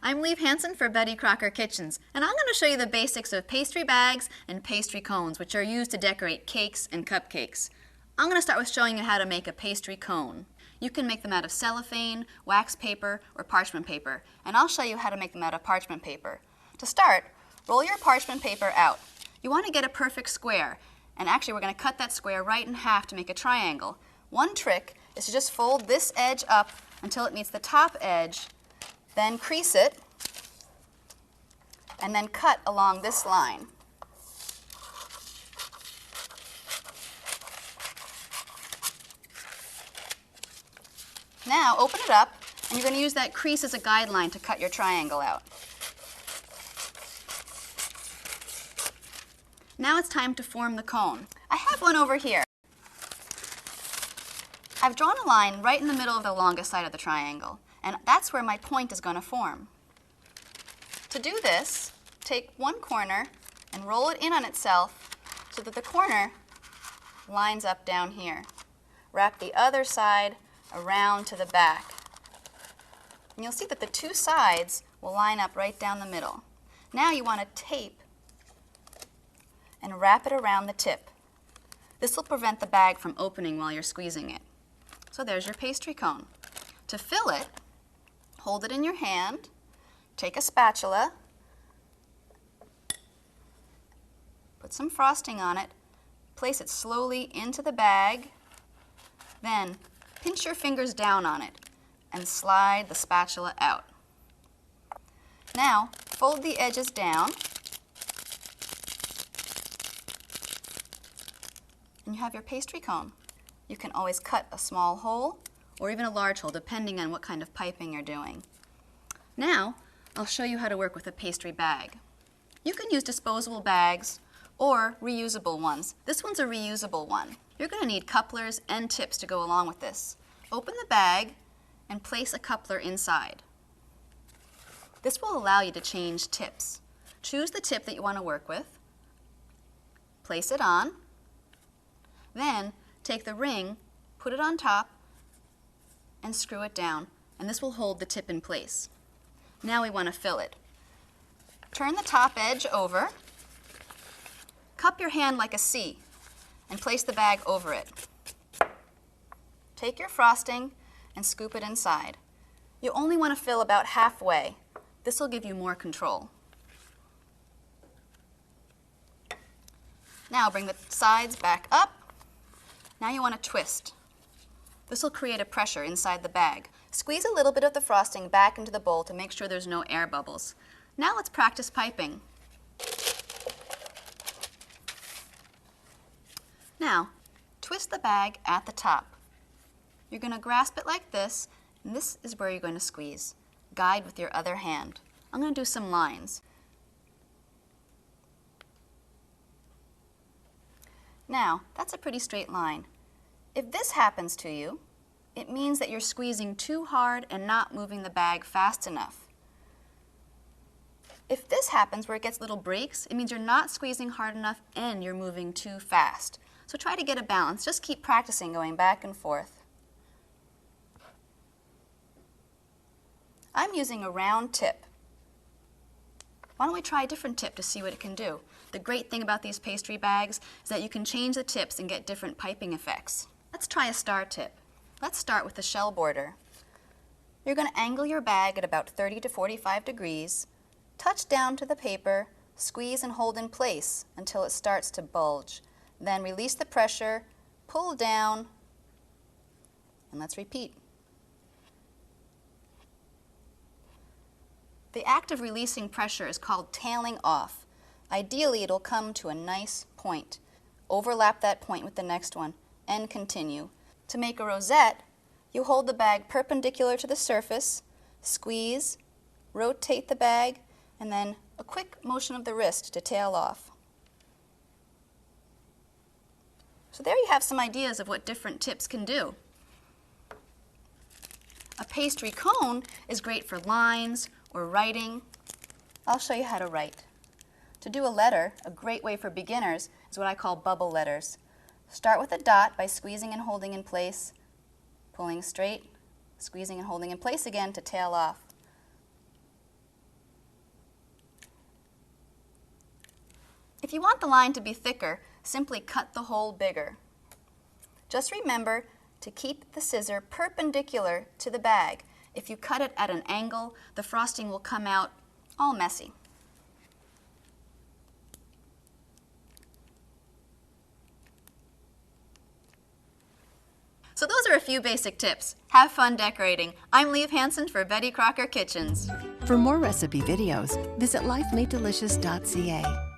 I'm Lee Hansen for Betty Crocker Kitchens, and I'm going to show you the basics of pastry bags and pastry cones, which are used to decorate cakes and cupcakes. I'm going to start with showing you how to make a pastry cone. You can make them out of cellophane, wax paper, or parchment paper, and I'll show you how to make them out of parchment paper. To start, roll your parchment paper out. You want to get a perfect square, and actually we're going to cut that square right in half to make a triangle. One trick is to just fold this edge up until it meets the top edge, then crease it, and then cut along this line. Now open it up, and you're going to use that crease as a guideline to cut your triangle out. Now it's time to form the cone. I have one over here. I've drawn a line right in the middle of the longest side of the triangle, and that's where my point is going to form. To do this, take one corner and roll it in on itself so that the corner lines up down here. Wrap the other side around to the back. And you'll see that the two sides will line up right down the middle. Now you want to tape and wrap it around the tip. This will prevent the bag from opening while you're squeezing it. So there's your pastry cone. To fill it, hold it in your hand, take a spatula, put some frosting on it, place it slowly into the bag, then pinch your fingers down on it and slide the spatula out. Now, fold the edges down, and you have your pastry cone. You can always cut a small hole or even a large hole, depending on what kind of piping you're doing. Now, I'll show you how to work with a pastry bag. You can use disposable bags or reusable ones. This one's a reusable one. You're going to need couplers and tips to go along with this. Open the bag and place a coupler inside. This will allow you to change tips. Choose the tip that you want to work with, place it on, then take the ring, put it on top, and screw it down, and this will hold the tip in place. Now we want to fill it. Turn the top edge over, cup your hand like a C, and place the bag over it. Take your frosting and scoop it inside. You only want to fill about halfway. This will give you more control. Now bring the sides back up. Now you want to twist. This will create a pressure inside the bag. Squeeze a little bit of the frosting back into the bowl to make sure there's no air bubbles. Now let's practice piping. Now, twist the bag at the top. You're going to grasp it like this, and this is where you're going to squeeze. Guide with your other hand. I'm going to do some lines. Now, that's a pretty straight line. If this happens to you, it means that you're squeezing too hard and not moving the bag fast enough. If this happens where it gets little breaks, it means you're not squeezing hard enough and you're moving too fast. So try to get a balance. Just keep practicing going back and forth. I'm using a round tip. Why don't we try a different tip to see what it can do? The great thing about these pastry bags is that you can change the tips and get different piping effects. Let's try a star tip. Let's start with the shell border. You're going to angle your bag at about 30 to 45 degrees, touch down to the paper, squeeze and hold in place until it starts to bulge. Then release the pressure, pull down, and let's repeat. The act of releasing pressure is called tailing off. Ideally, it'll come to a nice point. Overlap that point with the next one and continue. To make a rosette, you hold the bag perpendicular to the surface, squeeze, rotate the bag, and then a quick motion of the wrist to tail off. So there you have some ideas of what different tips can do. A pastry cone is great for lines or writing. I'll show you how to write. To do a letter, a great way for beginners is what I call bubble letters. Start with a dot by squeezing and holding in place, pulling straight, squeezing and holding in place again to tail off. If you want the line to be thicker, simply cut the hole bigger. Just remember to keep the scissor perpendicular to the bag. If you cut it at an angle, the frosting will come out all messy. So those are a few basic tips. Have fun decorating. I'm Liv Hansen for Betty Crocker Kitchens. For more recipe videos, visit lifemadedelicious.ca.